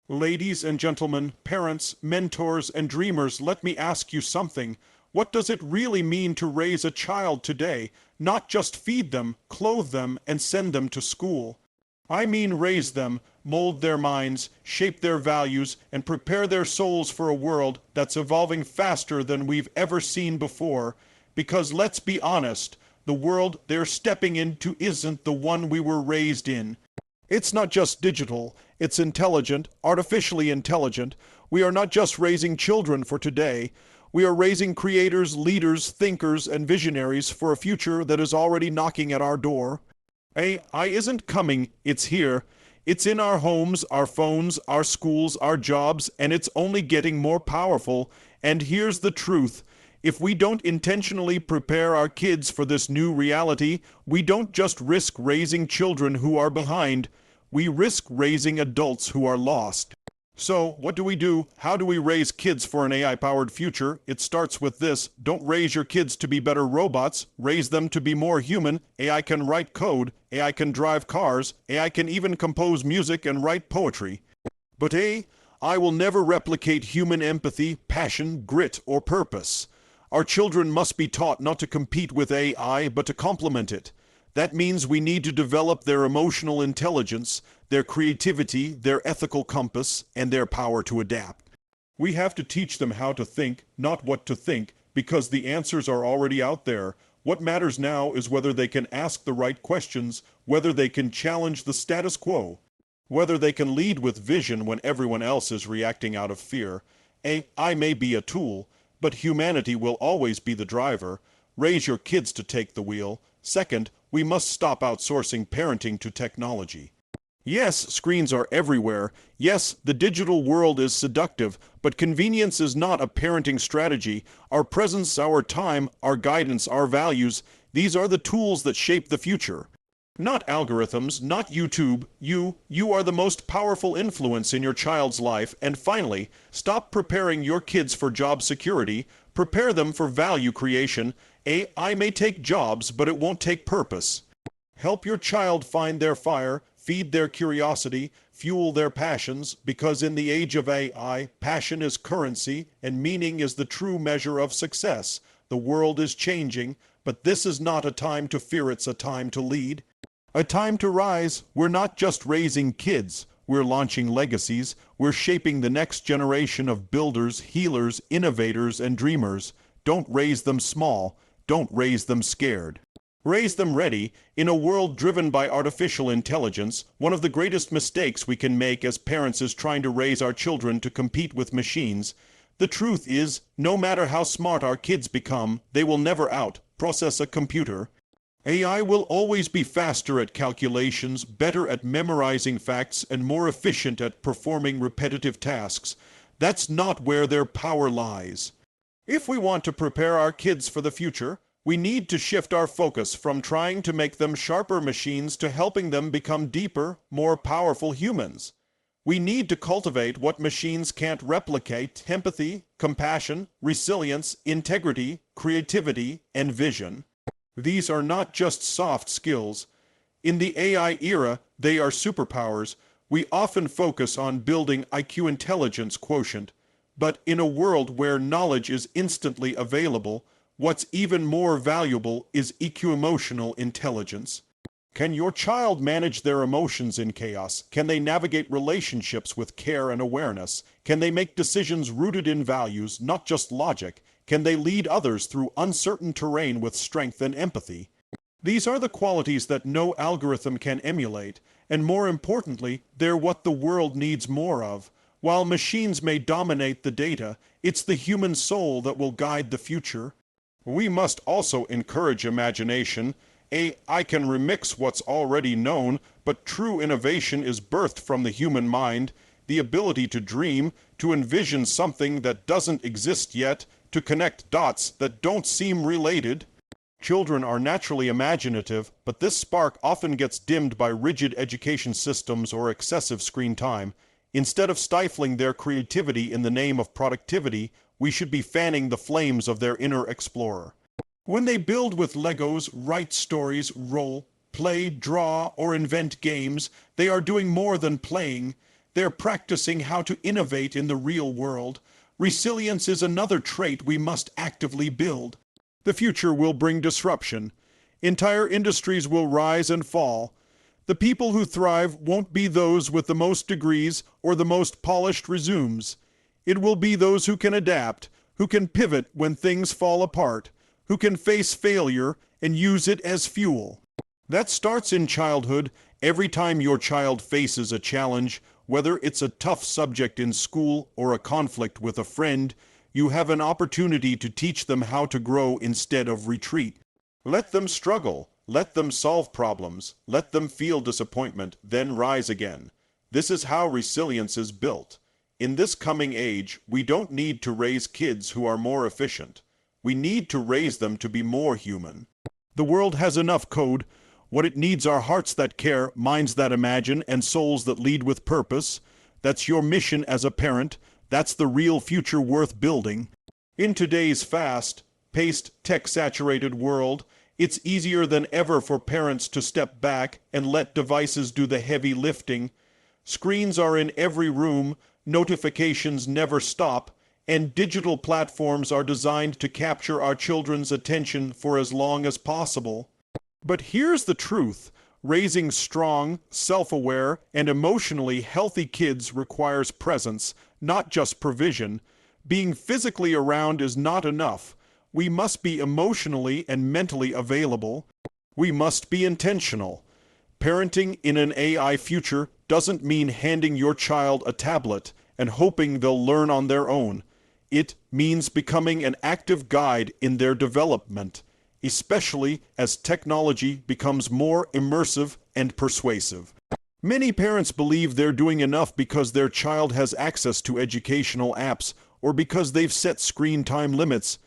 Ladies and gentlemen, parents, mentors, and dreamers, let me ask you something. What does it really mean to raise a child today? Not just feed them, clothe them, and send them to school. I mean raise them, mold their minds, shape their values, and prepare their souls for a world that's evolving faster than we've ever seen before. Because let's be honest, the world they're stepping into isn't the one we were raised in. It's not just digital, it's intelligent, artificially intelligent. We are not just raising children for today. We are raising creators, leaders, thinkers, and visionaries for a future that is already knocking at our door. AI isn't coming, it's here. It's in our homes, our phones, our schools, our jobs, and it's only getting more powerful. And here's the truth. If we don't intentionally prepare our kids for this new reality, we don't just risk raising children who are behind, we risk raising adults who are lost. So, what do we do? How do we raise kids for an AI-powered future? It starts with this: don't raise your kids to be better robots, raise them to be more human. AI can write code, AI can drive cars, AI can even compose music and write poetry. But AI will never replicate human empathy, passion, grit, or purpose. Our children must be taught not to compete with AI, but to complement it. That means we need to develop their emotional intelligence, their creativity, their ethical compass, and their power to adapt. We have to teach them how to think, not what to think, because the answers are already out there. What matters now is whether they can ask the right questions, whether they can challenge the status quo, whether they can lead with vision when everyone else is reacting out of fear. AI may be a tool, but humanity will always be the driver. Raise your kids to take the wheel. Second, we must stop outsourcing parenting to technology. Yes, screens are everywhere. Yes, the digital world is seductive, but convenience is not a parenting strategy. Our presence, our time, our guidance, our values, these are the tools that shape the future. Not algorithms, not YouTube. You are the most powerful influence in your child's life. And finally, stop preparing your kids for job security. Prepare them for value creation. AI may take jobs, but it won't take purpose. Help your child find their fire, feed their curiosity, fuel their passions, because in the age of AI, passion is currency and meaning is the true measure of success. The world is changing, but this is not a time to fear, it's a time to lead. A time to rise. We're not just raising kids, we're launching legacies. We're shaping the next generation of builders, healers, innovators, and dreamers. Don't raise them small. Don't raise them scared. Raise them ready. In a world driven by artificial intelligence, one of the greatest mistakes we can make as parents is trying to raise our children to compete with machines. The truth is, no matter how smart our kids become, they will never out-process a computer. AI will always be faster at calculations, better at memorizing facts, and more efficient at performing repetitive tasks. That's not where their power lies. If we want to prepare our kids for the future, we need to shift our focus from trying to make them sharper machines to helping them become deeper, more powerful humans. We need to cultivate what machines can't replicate: empathy, compassion, resilience, integrity, creativity, and vision. These are not just soft skills. In the AI era, they are superpowers. We often focus on building IQ intelligence quotient. But in a world where knowledge is instantly available, what's even more valuable is EQ emotional intelligence. Can your child manage their emotions in chaos? Can they navigate relationships with care and awareness? Can they make decisions rooted in values, not just logic? Can they lead others through uncertain terrain with strength and empathy? These are the qualities that no algorithm can emulate, and more importantly, they're what the world needs more of. While machines may dominate the data, it's the human soul that will guide the future. We must also encourage imagination. AI can remix what's already known, but true innovation is birthed from the human mind. The ability to dream, to envision something that doesn't exist yet, to connect dots that don't seem related. Children are naturally imaginative, but this spark often gets dimmed by rigid education systems or excessive screen time. Instead of stifling their creativity in the name of productivity, we should be fanning the flames of their inner explorer. When they build with Legos, write stories, role, play, draw, or invent games, they are doing more than playing. They're practicing how to innovate in the real world. Resilience is another trait we must actively build. The future will bring disruption. Entire industries will rise and fall. The people who thrive won't be those with the most degrees or the most polished resumes. It will be those who can adapt, who can pivot when things fall apart, who can face failure and use it as fuel. That starts in childhood. Every time your child faces a challenge, whether it's a tough subject in school or a conflict with a friend, you have an opportunity to teach them how to grow instead of retreat. Let them struggle. Let them solve problems. Let them feel disappointment, then rise again. This is how resilience is built. In this coming age, we don't need to raise kids who are more efficient. We need to raise them to be more human. The world has enough code. What it needs are hearts that care, minds that imagine, and souls that lead with purpose. That's your mission as a parent. That's the real future worth building. In today's fast-paced, tech-saturated world, it's easier than ever for parents to step back and let devices do the heavy lifting. Screens are in every room, notifications never stop, and digital platforms are designed to capture our children's attention for as long as possible. But here's the truth. Raising strong, self-aware, and emotionally healthy kids requires presence, not just provision. Being physically around is not enough. We must be emotionally and mentally available. We must be intentional. Parenting in an AI future doesn't mean handing your child a tablet and hoping they'll learn on their own. It means becoming an active guide in their development, especially as technology becomes more immersive and persuasive. Many parents believe they're doing enough because their child has access to educational apps or because they've set screen time limits.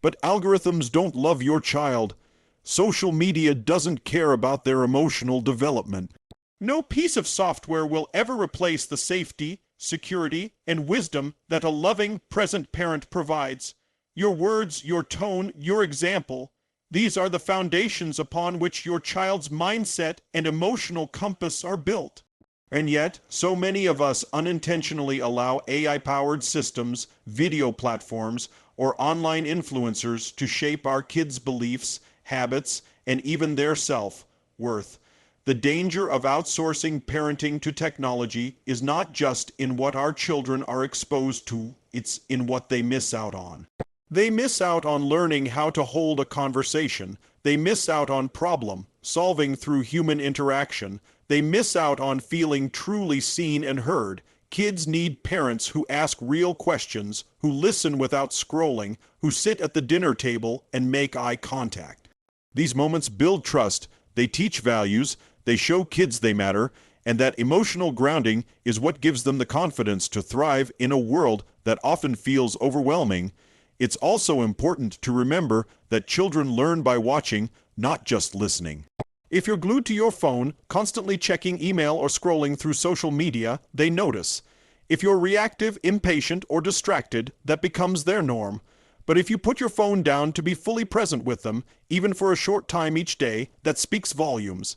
But algorithms don't love your child. Social media doesn't care about their emotional development. No piece of software will ever replace the safety, security, and wisdom that a loving, present parent provides. Your words, your tone, your example, these are the foundations upon which your child's mindset and emotional compass are built. And yet, so many of us unintentionally allow AI-powered systems, video platforms, or online influencers to shape our kids' beliefs, habits, and even their self-worth. The danger of outsourcing parenting to technology is not just in what our children are exposed to, it's in what they miss out on. They miss out on learning how to hold a conversation. They miss out on problem solving through human interaction. They miss out on feeling truly seen and heard. Kids need parents who ask real questions, who listen without scrolling, who sit at the dinner table and make eye contact. These moments build trust, they teach values, they show kids they matter, and that emotional grounding is what gives them the confidence to thrive in a world that often feels overwhelming. It's also important to remember that children learn by watching, not just listening. If you're glued to your phone, constantly checking email or scrolling through social media, they notice. If you're reactive, impatient, or distracted, that becomes their norm. But if you put your phone down to be fully present with them, even for a short time each day, that speaks volumes.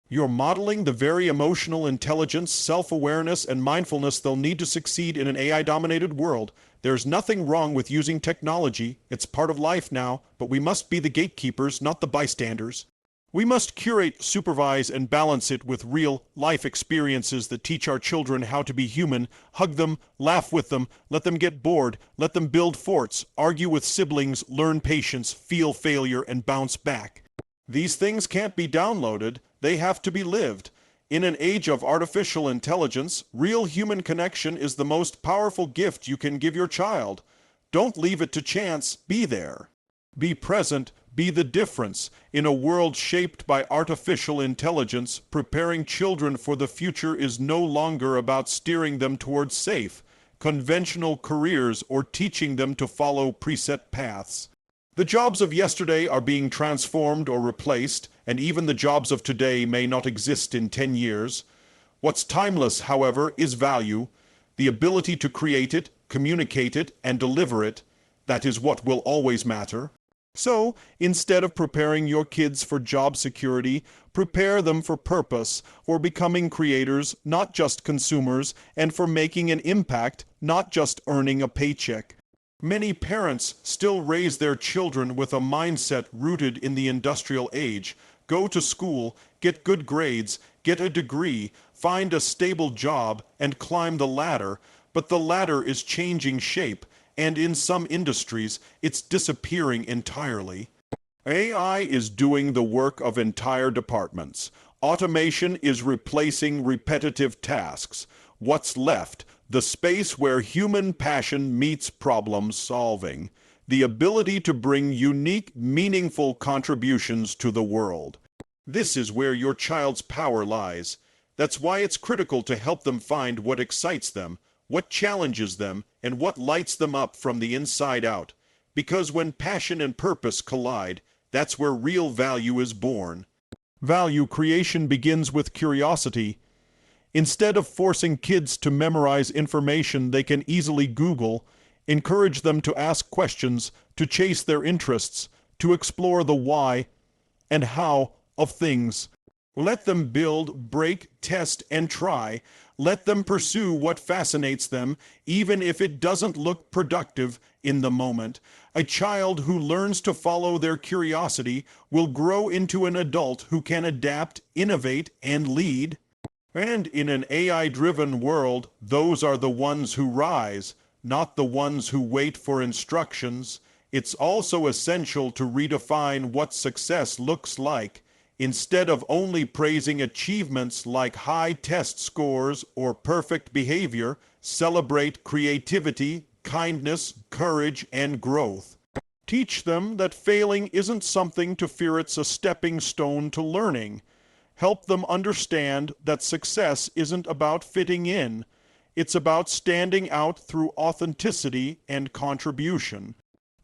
You're modeling the very emotional intelligence, self-awareness, and mindfulness they'll need to succeed in an AI-dominated world. There's nothing wrong with using technology. It's part of life now, but we must be the gatekeepers, not the bystanders. We must curate, supervise, and balance it with real life experiences that teach our children how to be human, hug them, laugh with them, let them get bored, let them build forts, argue with siblings, learn patience, feel failure, and bounce back. These things can't be downloaded, they have to be lived. In an age of artificial intelligence, real human connection is the most powerful gift you can give your child. Don't leave it to chance, be there. Be present, be the difference. In a world shaped by artificial intelligence, preparing children for the future is no longer about steering them towards safe, conventional careers or teaching them to follow preset paths. The jobs of yesterday are being transformed or replaced, and even the jobs of today may not exist in 10 years. What's timeless, however, is value, the ability to create it, communicate it, and deliver it. That is what will always matter. So, instead of preparing your kids for job security, prepare them for purpose, for becoming creators, not just consumers, and for making an impact, not just earning a paycheck. Many parents still raise their children with a mindset rooted in the industrial age. Go to school, get good grades, get a degree, find a stable job, and climb the ladder. But the ladder is changing shape, and in some industries, it's disappearing entirely. AI is doing the work of entire departments. Automation is replacing repetitive tasks. What's left? The space where human passion meets problem solving. The ability to bring unique, meaningful contributions to the world. This is where your child's power lies. That's why it's critical to help them find what excites them, what challenges them, and what lights them up from the inside out. Because when passion and purpose collide, that's where real value is born. Value creation begins with curiosity. Instead of forcing kids to memorize information they can easily Google, encourage them to ask questions, to chase their interests, to explore the why and how of things. Let them build, break, test, and try. Let them pursue what fascinates them, even if it doesn't look productive in the moment. A child who learns to follow their curiosity will grow into an adult who can adapt, innovate, and lead. And in an AI-driven world, those are the ones who rise, not the ones who wait for instructions. It's also essential to redefine what success looks like. Instead of only praising achievements like high test scores or perfect behavior, celebrate creativity, kindness, courage, and growth. Teach them that failing isn't something to fear, it's a stepping stone to learning. Help them understand that success isn't about fitting in. It's about standing out through authenticity and contribution.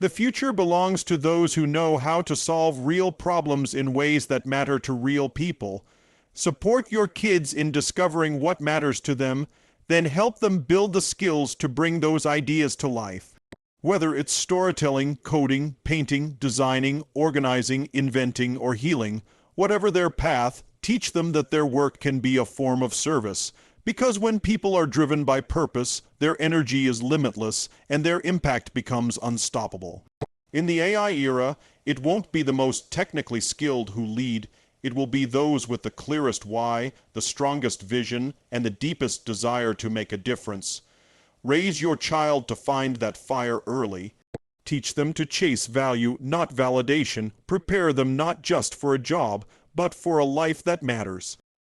The future belongs to those who know how to solve real problems in ways that matter to real people. Support your kids in discovering what matters to them, then help them build the skills to bring those ideas to life. Whether it's storytelling, coding, painting, designing, organizing, inventing, or healing, whatever their path, teach them that their work can be a form of service. Because when people are driven by purpose, their energy is limitless and their impact becomes unstoppable. In the AI era, it won't be the most technically skilled who lead. It will be those with the clearest why, the strongest vision, and the deepest desire to make a difference. Raise your child to find that fire early. Teach them to chase value, not validation. Prepare them not just for a job, but for a life that matters.